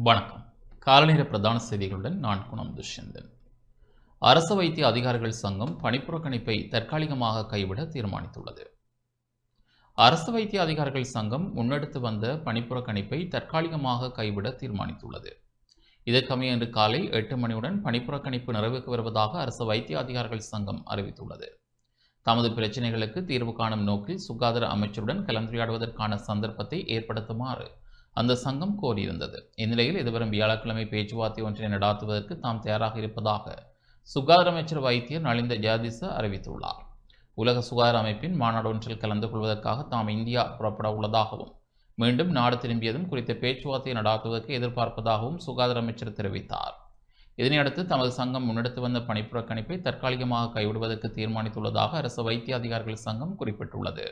வணக்கம். காலநேர பிரதான செய்திகளுடன் நான் குணம் துஷ்யந்தன். அரசு வைத்திய அதிகாரிகள் சங்கம் பணிப்புறக்கணிப்பை தற்காலிகமாக கைவிட தீர்மானித்துள்ளது. அரசு வைத்திய அதிகாரிகள் சங்கம் முன்னெடுத்து வந்த பணிப்புறக்கணிப்பை தற்காலிகமாக கைவிட தீர்மானித்துள்ளது. இதற்கமைய இன்று காலை 8 மணியுடன் பணிப்புறக்கணிப்பு நிறைவுக்கு வருவதாக அரசு வைத்திய அதிகாரிகள் சங்கம் அறிவித்துள்ளது. தமது பிரச்சினைகளுக்கு தீர்வு காணும் நோக்கில் சுகாதார அமைச்சருடன் கலந்துரையாடுவதற்கான சந்தர்ப்பத்தை ஏற்படுத்துமாறு அந்த சங்கம் கோரியிருந்தது. இந்நிலையில் எதிர்வரும் வியாழக்கிழமை பேச்சுவார்த்தை ஒன்றினை நடாத்துவதற்கு தாம் தயாராக இருப்பதாக சுகாதார அமைச்சர் வைத்தியர் நலிந்த ஜெயதிச அறிவித்துள்ளார். உலக சுகாதார அமைப்பின் மாநாடு ஒன்றில் கலந்து கொள்வதற்காக தாம் இந்தியா புறப்பட உள்ளதாகவும் மீண்டும் நாடு திரும்பியதும் குறித்த பேச்சுவார்த்தையை நடாத்துவதற்கு எதிர்பார்ப்பதாகவும் சுகாதார அமைச்சர் தெரிவித்தார். இதனையடுத்து தமது சங்கம் முன்னெடுத்து வந்த பணிப்புறக்கணிப்பை தற்காலிகமாக கைவிடுவதற்கு தீர்மானித்துள்ளதாக அரசு வைத்திய அதிகாரிகள் சங்கம் குறிப்பிட்டுள்ளது.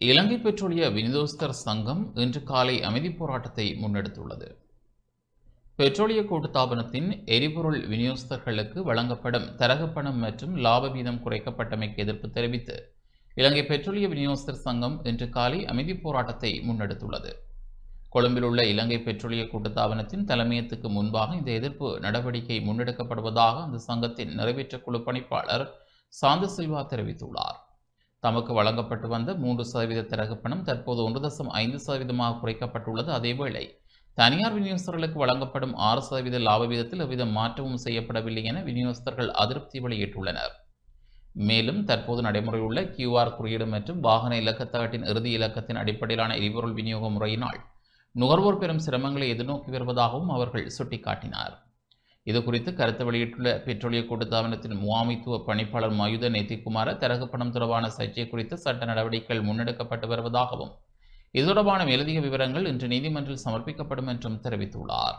இலங்கை பெட்ரோலிய விநியோகஸ்தர் சங்கம் இன்று காலை அமைதி போராட்டத்தை முன்னெடுத்துள்ளது. பெட்ரோலிய கூட்டுத்தாபனத்தின் எரிபொருள் விநியோகஸ்தர்களுக்கு வழங்கப்படும் தரகப்பணம் மற்றும் லாப வீதம் குறைக்கப்பட்டமைக்கு எதிர்ப்பு தெரிவித்து இலங்கை பெட்ரோலிய விநியோகஸ்தர் சங்கம் இன்று காலை அமைதி போராட்டத்தை முன்னெடுத்துள்ளது. கொழும்பில் உள்ள இலங்கை பெட்ரோலிய கூட்டுத்தாபனத்தின் தலைமையகத்துக்கு முன்பாக இந்த எதிர்ப்பு நடவடிக்கை முன்னெடுக்கப்படுவதாக அந்த சங்கத்தின் நிறைவேற்ற குழு பணிப்பாளர் சாந்த சில்வா தெரிவித்துள்ளார். தமக்கு வழங்கப்பட்டு வந்த 3% தரகப்பணம் தற்போது 1.5% குறைக்கப்பட்டுள்ளது. அதேவேளை தனியார் விநியோகஸ்தர்களுக்கு வழங்கப்படும் 6% லாப வீதத்தில் எவ்வித மாற்றமும் செய்யப்படவில்லை என விநியோகஸ்தர்கள் அதிருப்தி வெளியிட்டுள்ளனர். மேலும் தற்போது நடைமுறையில் உள்ள QR குறியீடு மற்றும் வாகன இலக்கத்தகட்டின் இறுதி இலக்கத்தின் அடிப்படையிலான எரிபொருள் விநியோக முறையினால் நுகர்வோர் பெரும் சிரமங்களை எதிர்நோக்கி வருவதாகவும் அவர்கள் சுட்டிக்காட்டினார். இதுகுறித்து கருத்து வெளியிட்டுள்ள பெட்ரோலிய கூட்டுத்தாபனத்தின் முகாமைத்துவ பணிப்பாளர் மயூத நேத்திகுமார தரகப்பணம் தொடர்பான சர்ச்சை குறித்து சட்ட நடவடிக்கைகள் முன்னெடுக்கப்பட்டு வருவதாகவும் இது தொடர்பான மேலதிக விவரங்கள் இன்று நீதிமன்றில் சமர்ப்பிக்கப்படும் என்றும் தெரிவித்துள்ளார்.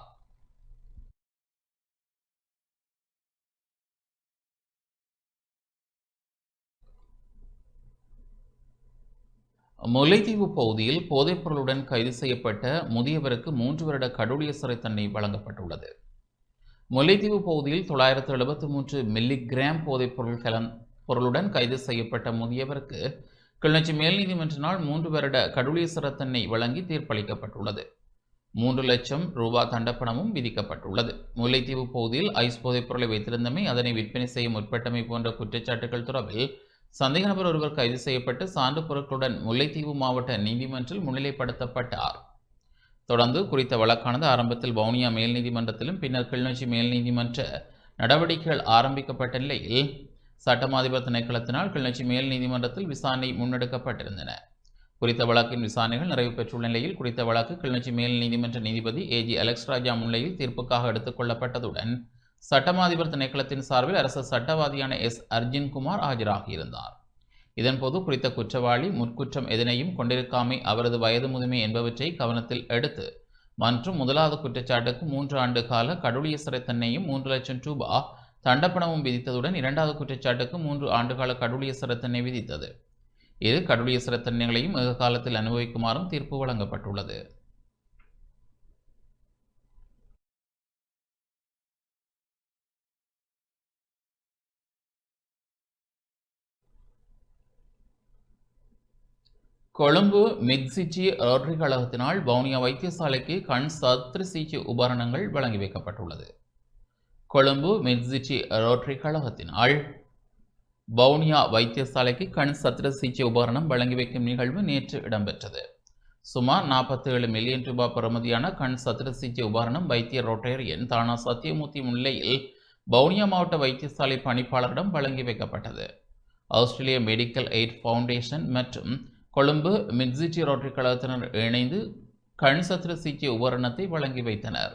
முல்லைத்தீவு பகுதியில் போதைப்பொருளுடன் கைது செய்யப்பட்ட முதியவருக்கு 3 வருட கடூழிய சிறை தண்டனை வழங்கப்பட்டுள்ளது. முல்லைத்தீவு பகுதியில் 973 மில்லிகிராம் போதைப்பொருளுடன் கைது செய்யப்பட்ட முதியவருக்கு கிளிநொச்சி மேல் நீதிமன்றினால் 3 வருட கடூழிய சிறை தண்டனை வழங்கி தீர்ப்பளிக்கப்பட்டுள்ளது. 3 லட்சம் ரூபாய் தண்டப்பணமும் விதிக்கப்பட்டுள்ளது. முல்லைத்தீவு பகுதியில் ஐஸ் போதைப்பொருளை வைத்திருந்தமை, அதனை விற்பனை செய்ய முற்பட்டமை போன்ற குற்றச்சாட்டுகள் தொடர்பில் சந்தேக நபர் ஒருவர் கைது செய்யப்பட்டு சான்று பொருட்களுடன் முல்லைத்தீவு மாவட்ட நீதிமன்றில் முன்னிலைப்படுத்தப்பட்டார். தொடர்ந்து குறித்த வழக்கானது ஆரம்பத்தில் வவுனியா மேல் நீதிமன்றத்திலும் பின்னர் கிளிநொச்சி மேல் நீதிமன்ற நடவடிக்கைகள் ஆரம்பிக்கப்பட்ட நிலையில் சட்டமாதிபர் திணைக்களத்தினால் கிளிநொச்சி மேல் நீதிமன்றத்தில் விசாரணை முன்னெடுக்கப்பட்டிருந்தன. குறித்த வழக்கின் விசாரணைகள் நிறைவு பெற்றுள்ள நிலையில் குறித்த வழக்கு கிளிநொச்சி மேல் நீதிமன்ற நீதிபதி AG அலெக்ஸ் ராஜா முன்னிலையில் தீர்ப்புக்காக எடுத்துக் கொள்ளப்பட்டதுடன் சட்டமாதிபர் திணைக்களத்தின் சார்பில் அரசு சட்டவாதியான S அர்ஜுன்குமார் ஆஜராகியிருந்தார். இதன்போது குறித்த குற்றவாளி முற்குற்றம் எதனையும் கொண்டிருக்காமை, அவரது வயது முதுமை என்பவற்றை கவனத்தில் எடுத்து மற்றும் முதலாவது குற்றச்சாட்டுக்கு 3 ஆண்டு கால கடூழிய சிறை தண்டனையும் 3 லட்சம் ரூபாய் தண்டப்பணமும் விதித்ததுடன் 2வது குற்றச்சாட்டுக்கு 3 ஆண்டுகால கடூழிய சிறை தண்டனை விதித்தது. இரு கடூழிய சிறை தண்டனைகளையும் ஏக காலத்தில் அனுபவிக்குமாறும் தீர்ப்பு வழங்கப்பட்டுள்ளது. கொழும்பு மிட்சிச்சி ரோட்டரி கழகத்தினால் வவுனியா வைத்தியசாலைக்கு கண் சத்திர சிகிச்சை உபகரணங்கள் வழங்கி வைக்கப்பட்டுள்ளது. கொழும்பு மிட்சிச்சி ரோட்டரி கழகத்தினால் வவுனியா வைத்தியசாலைக்கு கண் சத்திர சிகிச்சை உபகரணம் வழங்கி வைக்கும் நிகழ்வு நேற்று இடம்பெற்றது. சுமார் 47 மில்லியன் ரூபாய் பெறுமதியான கண் சத்திர சிகிச்சை உபகரணம் வைத்தியர் ரோட்டேரியன் தானா சத்தியமூர்த்தி முன்னிலையில் வவுனியா மாவட்ட வைத்தியசாலை பணிப்பாளரிடம் வழங்கி வைக்கப்பட்டது. ஆஸ்திரேலிய மெடிக்கல் எய்ட் ஃபவுண்டேஷன் மற்றும் கொழும்பு மிட்சிச்சி ரோட்டரி கழகத்தினர் இணைந்து கண் சத்திர சிகிச்சை உபகரணத்தை வழங்கி வைத்தனர்.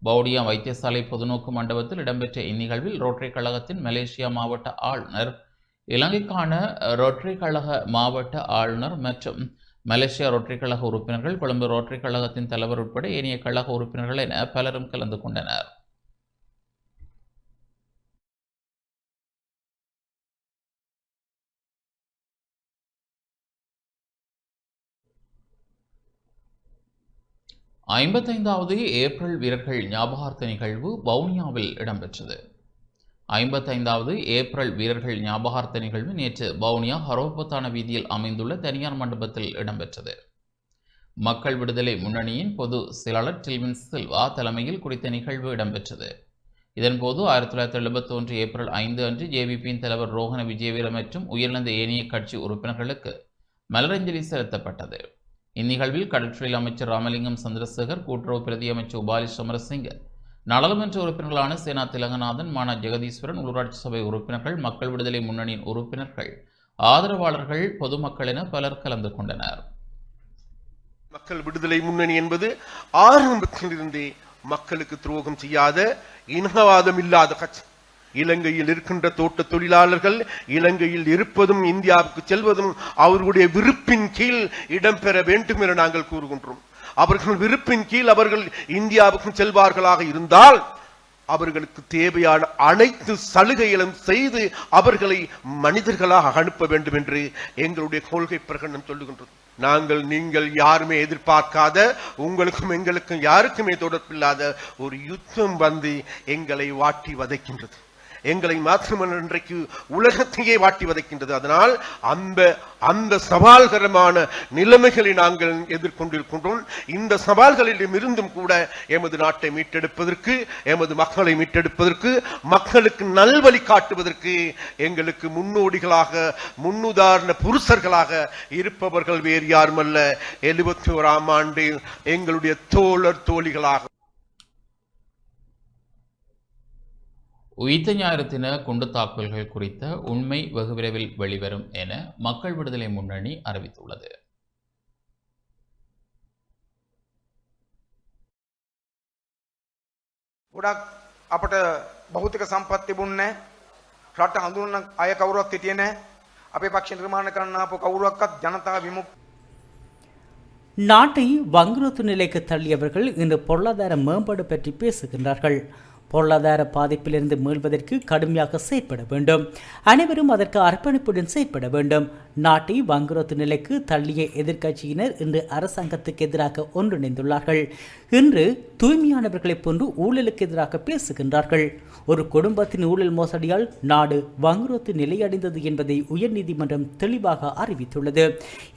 வவுனியா வைத்தியசாலை பொதுநோக்கு மண்டபத்தில் இடம்பெற்ற இந்நிகழ்வில் ரோட்டரி கழகத்தின் மலேசியா மாவட்ட ஆளுநர், இலங்கைக்கான ரோட்டரி கழக மாவட்ட ஆளுநர் மற்றும் மலேசியா ரோட்டரி கழக உறுப்பினர்கள், கொழும்பு ரோட்டரி கழகத்தின் தலைவர் உட்பட ஏனைய கழக உறுப்பினர்கள் என பலரும் கலந்து கொண்டனர். ஐம்பத்தைந்தாவது ஏப்ரல் வீரர்கள் ஞாபகார்த்த நிகழ்வு வவுனியாவில் இடம்பெற்றது. 55வது ஏப்ரல் வீரர்கள் ஞாபகார்த்த நிகழ்வு நேற்று வவுனியா ஹரோபத்தான வீதியில் அமைந்துள்ள தனியார் மண்டபத்தில் இடம்பெற்றது. மக்கள் விடுதலை முன்னணியின் பொது செயலாளர் டில்வின் சில்வா தலைமையில் குறித்த நிகழ்வு இடம்பெற்றது. இதன்போது 1971 ஏப்ரல் 5 அன்று ஜேவிபியின் தலைவர் ரோஹண விஜயவீர மற்றும் உயிரிழந்த ஏனைய கட்சி உறுப்பினர்களுக்கு மலரஞ்சலி செலுத்தப்பட்டது. இந்நிகழ்வில் கடற்றொழில் அமைச்சர் ராமலிங்கம் சந்திரசேகர், கூட்டுறவு பிரதி அமைச்சர் உபாலி சமரசிங்க, நாடாளுமன்ற உறுப்பினர்களான சேனா திலங்கநாதன், மானா ஜெகதீஸ்வரன், உள்ளூராட்சி சபை உறுப்பினர்கள், மக்கள் விடுதலை முன்னணியின் உறுப்பினர்கள், ஆதரவாளர்கள், பொதுமக்கள் என பலர் கலந்து கொண்டனர். மக்கள் விடுதலை முன்னணி என்பது ஆரம்பத்திலிருந்தே மக்களுக்கு துரோகம் செய்யாத, இனவாதம் இல்லாத கட்சி. இலங்கையில் இருக்கின்ற தோட்ட தொழிலாளர்கள் இலங்கையில் இருப்பதும் இந்தியாவுக்கு செல்வதும் அவர்களுடைய விருப்பின் கீழ் இடம்பெற வேண்டும் என நாங்கள் கூறுகின்றோம். அவர்கள் விருப்பின் கீழ் அவர்கள் இந்தியாவுக்கு செல்வார்களாக இருந்தால் அவர்களுக்கு தேவையான அனைத்து சலுகைகளும் செய்து அவர்களை மனிதர்களாக அனுப்ப வேண்டும் என்று எங்களுடைய கொள்கை பிரகடனம் சொல்லுகின்றது. நாங்கள் நீங்கள் யாருமே எதிர்பார்க்காத, உங்களுக்கும் எங்களுக்கும் யாருக்குமே தொடர்பில்லாத ஒரு யுத்தம் வந்து எங்களை வாட்டி வதைக்கின்றது. எங்களை மாத்திரமல்ல, இன்றைக்கு உலகத்தையே வாட்டி வதைக்கின்றது. அதனால் அந்த சவால்கரமான நிலைமைகளை நாங்கள் எதிர்கொண்டிருக்கின்றோம். இந்த சவால்களிலும் இருந்தும் கூட எமது நாட்டை மீட்டெடுப்பதற்கு, எமது மக்களை மீட்டெடுப்பதற்கு, மக்களுக்கு நல்வழி காட்டுவதற்கு எங்களுக்கு முன்னோடிகளாக, முன்னுதாரண புருஷர்களாக இருப்பவர்கள் வேறு யாருமல்ல, 71ஆம் ஆண்டு எங்களுடைய தோழர் தோழிகளாக. உயிர்த்த ஞாயிறு தின குண்டு தாக்குதல்கள் குறித்த உண்மை வெகு விரைவில் வெளிவரும் என மக்கள் விடுதலை முன்னணி அறிவித்துள்ளது. ගොඩක් අපට භෞතික සම්පත් තිබුණේ නැහැ. රට හඳුනන අය කවුරුවත් හිටියේ නැහැ. අපේ පක්ෂ නිර්මාණය කරන්න ආපු කවුරුවක්වත් ජනතා විමුක්ති நாட்டை வங்குரோத்து நிலைக்கு தள்ளியவர்கள் இன்று பொருளாதார மேம்பாடு பற்றி பேசுகின்றார்கள். பொருளாதார பாதிப்பிலிருந்து மீள்வதற்கு கடுமையாக செயற்பட வேண்டும். அனைவரும் அதற்கு அர்ப்பணிப்புடன் செயற்பட வேண்டும். நாட்டை வங்குரோத்து நிலைக்கு தள்ளிய எதிர்க்கட்சியினர் இன்று அரசாங்கத்துக்கு எதிராக ஒன்றிணைந்துள்ளார்கள். இன்று தூய்மையானவர்களைப் போன்று ஊழலுக்கு எதிராக பேசுகின்றார்கள். ஒரு குடும்பத்தின் ஊழல் மோசடியால் நாடு வங்குரோத்து நிலையடைந்தது என்பதை உயர்நீதிமன்றம் தெளிவாக அறிவித்துள்ளது.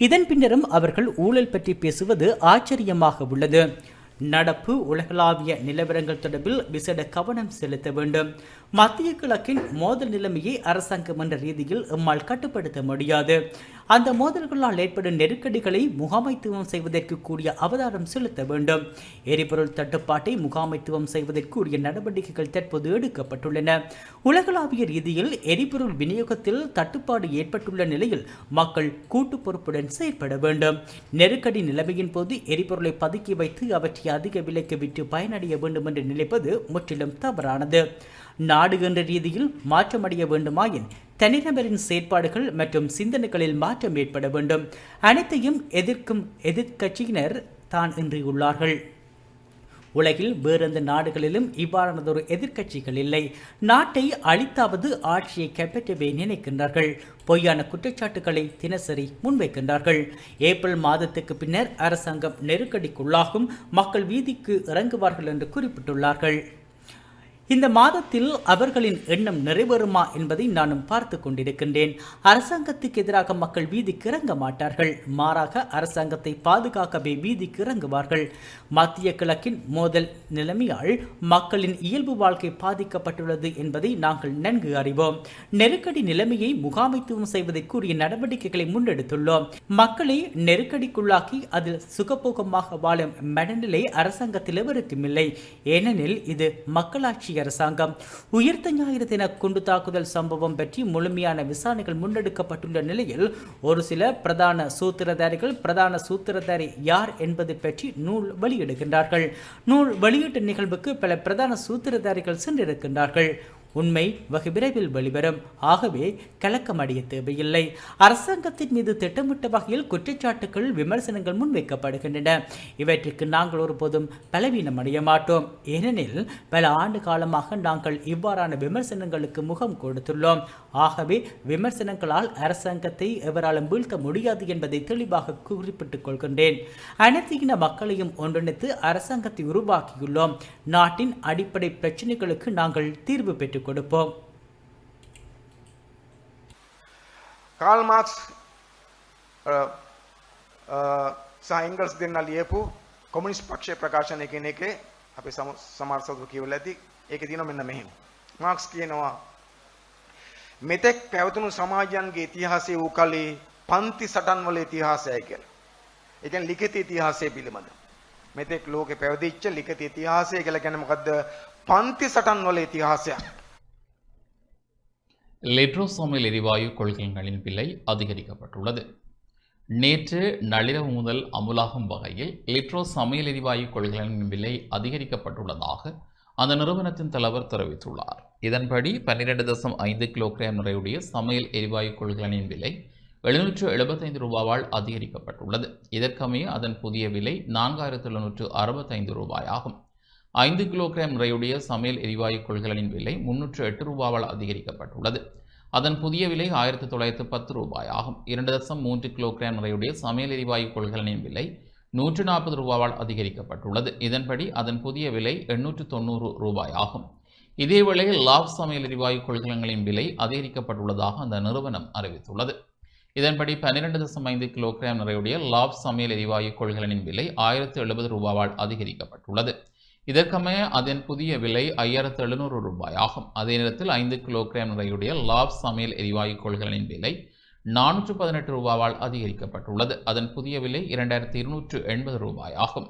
இதன் பின்னரும் அவர்கள் ஊழல் பற்றி பேசுவது ஆச்சரியமாக உள்ளது. நடப்பு உலகளாவிய நிலவரங்கள் தொடர்பில் விசேட கவனம் செலுத்த வேண்டும். மத்திய கிழக்கின் மோதல் நிலைமையை அரசாங்கம் என்ற ரீதியில் எம்மால் கட்டுப்படுத்த முடியாது. அந்த மோதல்களால் ஏற்படும் நெருக்கடிகளை முகாமைத்துவம் செய்வதற்கு கூடிய அவதாரம் செலுத்த வேண்டும். எரிபொருள் தட்டுப்பாட்டை முகாமைத்துவம் செய்வதற்குரிய நடவடிக்கைகள் தற்போது எடுக்கப்பட்டுள்ளன. உலகளாவிய ரீதியில் எரிபொருள் விநியோகத்தில் தட்டுப்பாடு ஏற்பட்டுள்ள நிலையில் மக்கள் கூட்டு பொறுப்புடன் செயற்பட வேண்டும். நெருக்கடி நிலைமையின் போது எரிபொருளை பதுக்கி வைத்து அவற்றை அதிக விலைக்கு விற்று பயனடைய வேண்டும் என்று நினைப்பது முற்றிலும் தவறானது. நாடு என்ற ரீதியில் மாற்றமடைய வேண்டுமாயின் தனிநபரின் செயற்பாடுகள் மற்றும் சிந்தனைகளில் மாற்றம் ஏற்பட வேண்டும். அனைத்தையும் எதிர்க்கும் எதிர்க்கட்சியினர் தான் இன்றி உள்ளார்கள். உலகில் வேறெந்த நாடுகளிலும் இவ்வாறானதொரு எதிர்க்கட்சிகள் இல்லை. நாட்டை அழித்தாவது ஆட்சியை கைப்பற்றவே நினைக்கின்றார்கள். பொய்யான குற்றச்சாட்டுகளை தினசரி முன்வைக்கின்றார்கள். ஏப்ரல் மாதத்துக்கு பின்னர் அரசாங்கம் நெருக்கடிக்குள்ளாகும், மக்கள் வீதிக்கு இறங்குவார்கள் என்று குறிப்பிட்டுள்ளார்கள். இந்த மாதத்தில் அவர்களின் எண்ணம் நிறைவேறுமா என்பதை நானும் பார்த்து கொண்டிருக்கின்றேன். அரசாங்கத்துக்கு எதிராக மக்கள் வீதிக்கு இறங்க மாட்டார்கள். மாறாக அரசாங்கத்தை பாதுகாக்கவே வீதிக்கு இறங்குவார்கள். மத்திய கிழக்கின் மோதல் நிலைமையால் மக்களின் இயல்பு வாழ்க்கை பாதிக்கப்பட்டுள்ளது என்பதை நாங்கள் நன்கு அறிவோம். நெருக்கடி நிலைமையை முகாமைத்துவம் செய்வதற்குரிய நடவடிக்கைகளை முன்னெடுத்துள்ளோம். மக்களை நெருக்கடிக்குள்ளாக்கி அதில் சுகபோகமாக வாழும் மனநிலை அரசாங்கத்தில் எவருக்கும் இல்லை. ஏனெனில் இது மக்களாட்சி அரசாங்கம். உயிர்த்த ஞாயிறு தின குண்டு தாக்குதல் சம்பவம் பற்றி முழுமையான விசாரணைகள் முன்னெடுக்கப்பட்டுள்ள நிலையில் ஒரு சில பிரதான சூத்திரதாரி யார் என்பது பற்றி நூல் வெளியிடுகின்றார்கள். நூல் வெளியீட்டு நிகழ்வுக்கு பல பிரதான சூத்திரதாரிகள் சென்றிருக்கின்றார்கள். உண்மை வெகு விரைவில் வெளிவரும். ஆகவே கலக்கமடைய தேவையில்லை. அரசாங்கத்தின் மீது திட்டமிட்ட வகையில் குற்றச்சாட்டுகள், விமர்சனங்கள் முன்வைக்கப்படுகின்றன. இவற்றுக்கு நாங்கள் ஒருபோதும் பலவீனம் அடைய மாட்டோம். ஏனெனில் பல ஆண்டு காலமாக நாங்கள் இவ்வாறான விமர்சனங்களுக்கு முகம் கொடுத்துள்ளோம். ஆகவே விமர்சனங்களால் அரசாங்கத்தை எவராலும் வீழ்த்த முடியாது என்பதை தெளிவாக குறிப்பிட்டுக் கொள்கின்றேன். அனைத்து இன மக்களையும் ஒன்றிணைத்து அரசாங்கத்தை உருவாக்கியுள்ளோம். நாட்டின் அடிப்படை பிரச்சனைகளுக்கு நாங்கள் தீர்வு பெற்றுக் கொடுப்போம். කාල් මාක්ස් සහ එන්ගල්ස් දෙන්නා ලියපු කොමියුනිස්ට් පක්ෂයේ ප්‍රකාශනය කියන එකේ අපේ සමහර සතුරු කියවලා ඇති. ඒකේ තියෙනවා මෙන්න මෙහෙම. මාක්ස් කියනවා මෙතෙක් පැවතුණු සමාජයන්ගේ ඉතිහාසය වූ කලේ පන්ති සටන්වල ඉතිහාසයයි කියලා. ඒ කියන්නේ ලිඛිත ඉතිහාසය පිළිබඳ. මෙතෙක් ලෝකේ පැවතිච්ච ලිඛිත ඉතිහාසය කියලා කියන්නේ මොකද්ද? පන්ති සටන්වල ඉතිහාසයක්. லிட்ரோ சமையல் எரிவாயு கொள்கலன்களின் விலை அதிகரிக்கப்பட்டுள்ளது. நேற்று நள்ளிரவு முதல் அமுலாகும் வகையில் லிட்ரோ சமையல் எரிவாயு கொள்கலனின் விலை அதிகரிக்கப்பட்டுள்ளதாக அந்த நிறுவனத்தின் தலைவர் தெரிவித்துள்ளார். இதன்படி 12.5 கிலோகிராம் நிறையுடைய சமையல் எரிவாயு கொள்கலனின் விலை 775 ரூபாவால் அதிகரிக்கப்பட்டுள்ளது. இதற்கமைய அதன் புதிய விலை 4765 ரூபாயாகும். 5 கிலோகிராம் நிறையுடைய சமையல் எரிவாயு கொள்கலனின் விலை 308 ரூபாவால் அதிகரிக்கப்பட்டுள்ளது. அதன் புதிய விலை 1910 ரூபாயாகும். 2.3 கிலோகிராம் நிறையுடைய சமையல் எரிவாயு கொள்கலனின் விலை 140 ரூபாவால் அதிகரிக்கப்பட்டுள்ளது. இதன்படி அதன் புதிய விலை 890 ரூபாயாகும். இதேவேளை லாப் சமையல் எரிவாயு கொள்கலன்களின் விலை அதிகரிக்கப்பட்டுள்ளதாக அந்த நிறுவனம் அறிவித்துள்ளது. இதன்படி 12.5 கிலோகிராம் நிறையுடைய லாப் சமையல் எரிவாயு கொள்கலனின் விலை 1070 ரூபாவால் அதிகரிக்கப்பட்டுள்ளது. இதற்கமைய அதன் புதிய விலை 5700 ரூபாயாகும். அதே நேரத்தில் 5 கிலோகிராம் நிறையுடைய லாப் சமையல் எரிவாயு கொள்கலனின் விலை 418 ரூபாவால் அதிகரிக்கப்பட்டுள்ளது. அதன் புதிய விலை 2280 ரூபாயாகும்.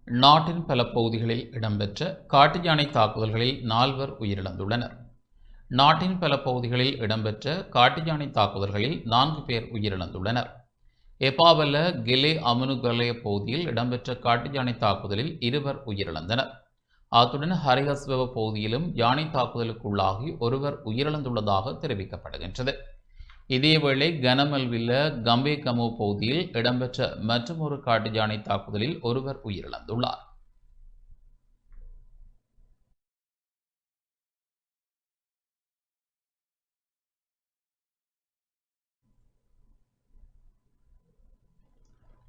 நாட்டின் பல பகுதிகளில் இடம்பெற்ற காட்டு யானை தாக்குதல்களில் 4 உயிரிழந்துள்ளனர். நாட்டின் பல பகுதிகளில் இடம்பெற்ற காட்டு யானை தாக்குதல்களில் 4 பேர் உயிரிழந்துள்ளனர். எப்பாவல்ல கிலே அமனுகலே பகுதியில் இடம்பெற்ற காட்டு யானை தாக்குதலில் 2 உயிரிழந்தனர். அத்துடன் ஹரிஹஸ்வெவ பகுதியிலும் யானை தாக்குதலுக்குள்ளாகி 1 உயிரிழந்துள்ளதாக தெரிவிக்கப்படுகின்றது. இதேவேளை கனமல்வில்ல கம்பேகமோ பகுதியில் இடம்பெற்ற மற்றொரு காட்டு யானை தாக்குதலில் 1 உயிரிழந்துள்ளார்.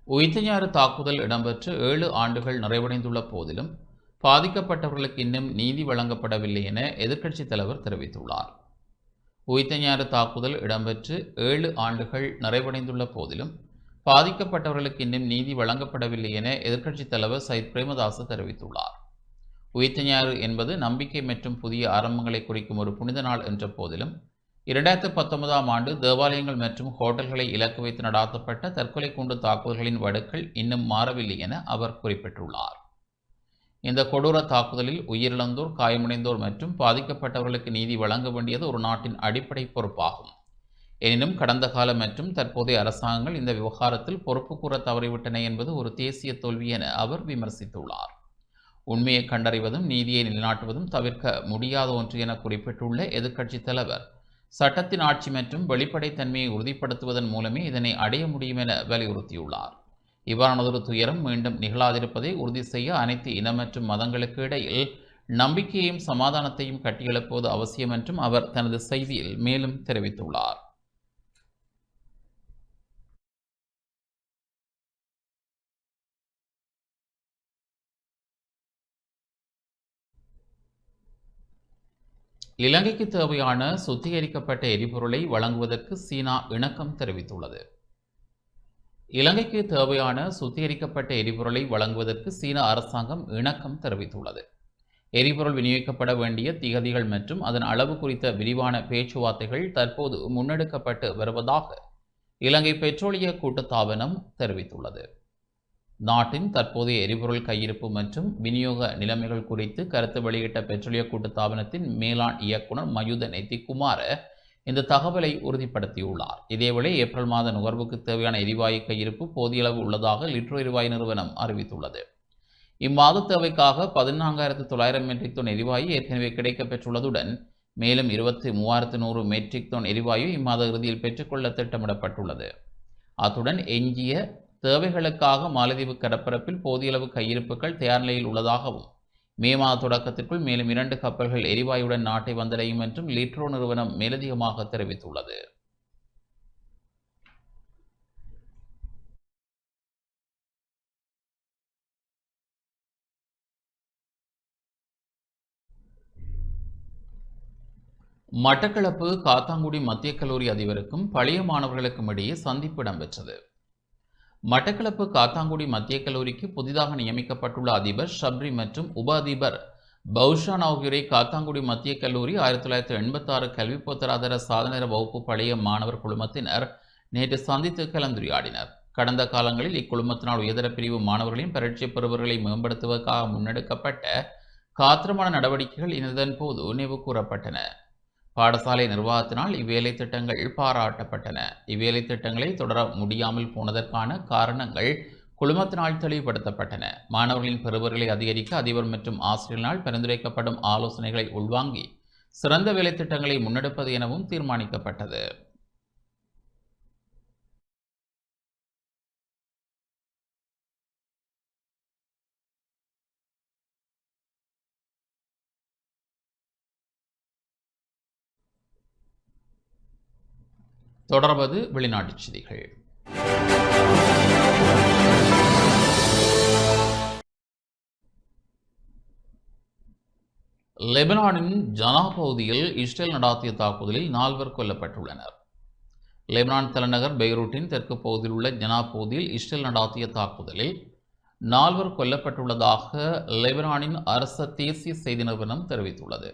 உயிர்த்தஞாறு தாக்குதல் இடம்பெற்று 7 ஆண்டுகள் நிறைவடைந்துள்ள போதிலும் பாதிக்கப்பட்டவர்களுக்கு இன்னும் நீதி வழங்கப்படவில்லை என எதிர்க்கட்சித் தலைவர் தெரிவித்துள்ளார். உயிர்த்தஞாறு தாக்குதல் இடம்பெற்று 7 ஆண்டுகள் நிறைவடைந்துள்ள போதிலும் பாதிக்கப்பட்டவர்களுக்கு இன்னும் நீதி வழங்கப்படவில்லை என எதிர்க்கட்சித் தலைவர் சயித் பிரேமதாச தெரிவித்துள்ளார். உயிர்த்தஞாறு என்பது நம்பிக்கை மற்றும் புதிய ஆரம்பங்களை குறிக்கும் ஒரு புனித நாள் என்ற போதிலும் 2019ஆம் ஆண்டு தேவாலயங்கள் மற்றும் ஹோட்டல்களை இலக்கு வைத்து நடாத்தப்பட்ட தற்கொலை குண்டு தாக்குதல்களின் வடுக்கள் இன்னும் மாறவில்லை என அவர் குறிப்பிட்டுள்ளார். இந்த கொடூர தாக்குதலில் உயிரிழந்தோர், காயமடைந்தோர் மற்றும் பாதிக்கப்பட்டவர்களுக்கு நீதி வழங்க வேண்டியது ஒரு நாட்டின் அடிப்படை பொறுப்பாகும். எனினும் கடந்த கால மற்றும் தற்போதைய அரசாங்கங்கள் இந்த விவகாரத்தில் பொறுப்பு கூற தவறிவிட்டன என்பது ஒரு தேசிய தோல்வி என அவர் விமர்சித்துள்ளார். உண்மையை கண்டறிவதும் நீதியை நிலைநாட்டுவதும் தவிர்க்க முடியாத ஒன்று என குறிப்பிட்டுள்ள எதிர்க்கட்சித் தலைவர் சட்டத்தின் ஆட்சி மற்றும் வெளிப்படைத்தன்மையை உறுதிப்படுத்துவதன் மூலமே இதனை அடைய முடியும் என வலியுறுத்தியுள்ளார். இவ்வாறானதொரு துயரம் மீண்டும் நிகழாதிருப்பதை உறுதி செய்ய அனைத்து இன மற்றும் மதங்களுக்கு இடையில் நம்பிக்கையையும் சமாதானத்தையும் கட்டியெழுப்புவது அவசியம் என்றும் அவர் தனது செய்தியில் மேலும் தெரிவித்துள்ளார். இலங்கைக்கு தேவையான சுத்திகரிக்கப்பட்ட எரிபொருளை வழங்குவதற்கு சீனா இணக்கம் தெரிவித்துள்ளது. இலங்கைக்கு தேவையான சுத்திகரிக்கப்பட்ட எரிபொருளை வழங்குவதற்கு சீன அரசாங்கம் இணக்கம் தெரிவித்துள்ளது. எரிபொருள் விநியோகிக்கப்பட வேண்டிய திகதிகள் மற்றும் அதன் அளவு குறித்த விரிவான பேச்சுவார்த்தைகள் தற்போது முன்னெடுக்கப்பட்டு வருவதாக இலங்கை பெட்ரோலிய கூட்டுத்தாபனம் தெரிவித்துள்ளது. நாட்டின் தற்போதைய எரிபொருள் கையிருப்பு மற்றும் விநியோக நிலைமைகள் குறித்து கருத்து வெளியிட்ட பெட்ரோலிய கூட்டுத்தாபனத்தின் மேலாண் இயக்குனர் மயூத நெத்திகுமார இந்த தகவலை உறுதிப்படுத்தியுள்ளார். இதேவேளை ஏப்ரல் மாத நுகர்வுக்கு தேவையான எரிவாயு கையிருப்பு போதிய அளவு உள்ளதாக லிட்ரோ எரிவாயு நிறுவனம் அறிவித்துள்ளது. இம்மாத தேவைக்காக 14,900 மெட்ரிக் டன் எரிவாயு ஏற்கனவே கிடைக்கப் பெற்றுள்ளதுடன் மேலும் 23,100 மெட்ரிக் டன் எரிவாயு இம்மாத இறுதியில் பெற்றுக்கொள்ள திட்டமிடப்பட்டுள்ளது. அத்துடன் எஞ்சிய தேவைகளுக்காக மாலத்தீவு கடற்பரப்பில் போதிய அளவு கையிருப்புகள் தயார் நிலையில் உள்ளதாகவும் மே மாத தொடக்கத்திற்குள் மேலும் 2 கப்பல்கள் எரிவாயுடன் நாட்டை வந்தடையும் என்றும் லிட்ரோ நிறுவனம் மேலதிகமாக தெரிவித்துள்ளது. மட்டக்களப்பு காத்தாங்குடி மத்திய கல்லூரி அதிபருக்கும் பழைய மாணவர்களுக்கும் இடையே சந்திப்பு இடம்பெற்றது. மட்டக்களப்பு காத்தாங்குடி மத்திய கல்லூரிக்கு புதிதாக நியமிக்கப்பட்டுள்ள அதிபர் ஷப்ரி மற்றும் உப அதிபர் பௌஷான் ஆகியோரை காத்தாங்குடி மத்திய கல்லூரி 1986 கல்வி பொத்தராதர சாதனைர வகுப்பு பழைய மாணவர் குழுமத்தினர் நேற்று சந்தித்து கலந்துரையாடினர். கடந்த காலங்களில் இக்குழுமத்தினால் உயர்தர பிரிவு மாணவர்களின் பரீட்சை பெறுபவர்களை மேம்படுத்துவதற்காக முன்னெடுக்கப்பட்ட காத்திரமான நடவடிக்கைகள் இதன் போது நினைவு கூறப்பட்டன. பாடசாலை நிர்வாகத்தினால் இவ்வேலை திட்டங்கள் பாராட்டப்பட்டன. இவ்வேலை திட்டங்களை தொடர முடியாமல் போனதற்கான காரணங்கள் குழுமத்தினால் தெளிவுபடுத்தப்பட்டன. மாணவர்களின் பெறுபவர்களை அதிகரிக்க அதிபர் மற்றும் ஆசிரியர்களால் பரிந்துரைக்கப்படும் ஆலோசனைகளை உள்வாங்கி சிறந்த வேலை திட்டங்களை முன்னெடுப்பது எனவும் தீர்மானிக்கப்பட்டது. தொடர்வது வெளிநாட்டுச் செய்திகள். லெபனானின் ஜனா பகுதியில் இஸ்ரேல் நடாத்திய தாக்குதலில் 4 கொல்லப்பட்டுள்ளனர். லெபனான் தலைநகர் பெய்ரூட்டின் தெற்கு பகுதியில் உள்ள ஜனா பகுதியில் இஸ்ரேல் நடாத்திய தாக்குதலில் 4 கொல்லப்பட்டுள்ளதாக லெபனானின் அரச தேசிய செய்தி நிறுவனம் தெரிவித்துள்ளது.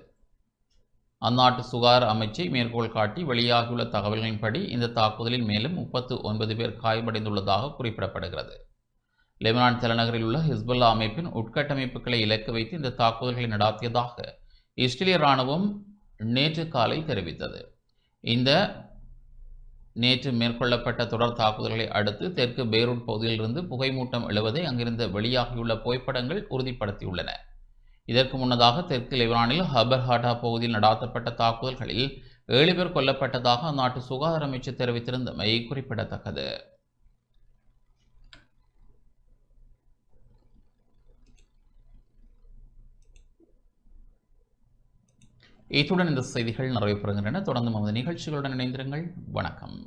அந்நாட்டு சுகாதார அமைச்சை மேற்கோள் காட்டி வெளியாகியுள்ள தகவல்களின்படி இந்த தாக்குதலில் மேலும் 39 பேர் காயமடைந்துள்ளதாக குறிப்பிடப்படுகிறது. லெபனான் தலைநகரில் உள்ள ஹிஸ்புல்லா அமைப்பின் உட்கட்டமைப்புகளை இலக்கு வைத்து இந்த தாக்குதல்களை நடாத்தியதாக இஸ்ரேலிய இராணுவம் நேற்று காலை தெரிவித்தது. இந்த நேற்று மேற்கொள்ளப்பட்ட தொடர் தாக்குதல்களை அடுத்து தெற்கு பெய்ரூட் பகுதியிலிருந்து புகைமூட்டம் எழுவதை அங்கிருந்து வெளியாகியுள்ள புகைப்படங்கள் உறுதிப்படுத்தியுள்ளன. இதற்கு முன்னதாக தெற்கு லெபனானில் ஹபர்ஹாட்டா பகுதியில் நடாத்தப்பட்ட தாக்குதல்களில் 7 பேர் கொல்லப்பட்டதாக அந்நாட்டு சுகாதார அமைச்சர் தெரிவித்திருந்தமை குறிப்பிடத்தக்கது. இத்துடன் இந்த செய்திகள் நிறைவு பெறுகின்றன. தொடர்ந்து நமது நிகழ்ச்சிகளுடன் இணைந்திருங்கள். வணக்கம்.